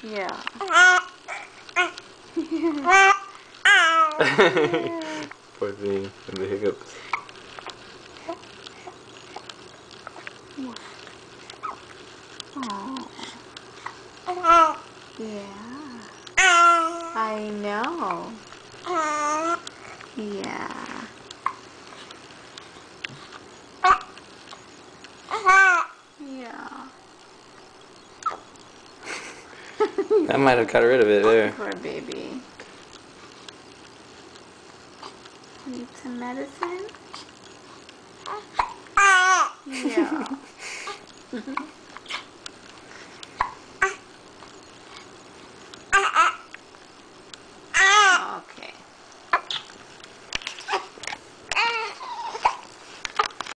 Yeah. Poor thing, and the hiccups. Oh. Yeah. I know. Yeah. Yeah. That might have got rid of it there. Poor baby. Need some medicine? Yeah.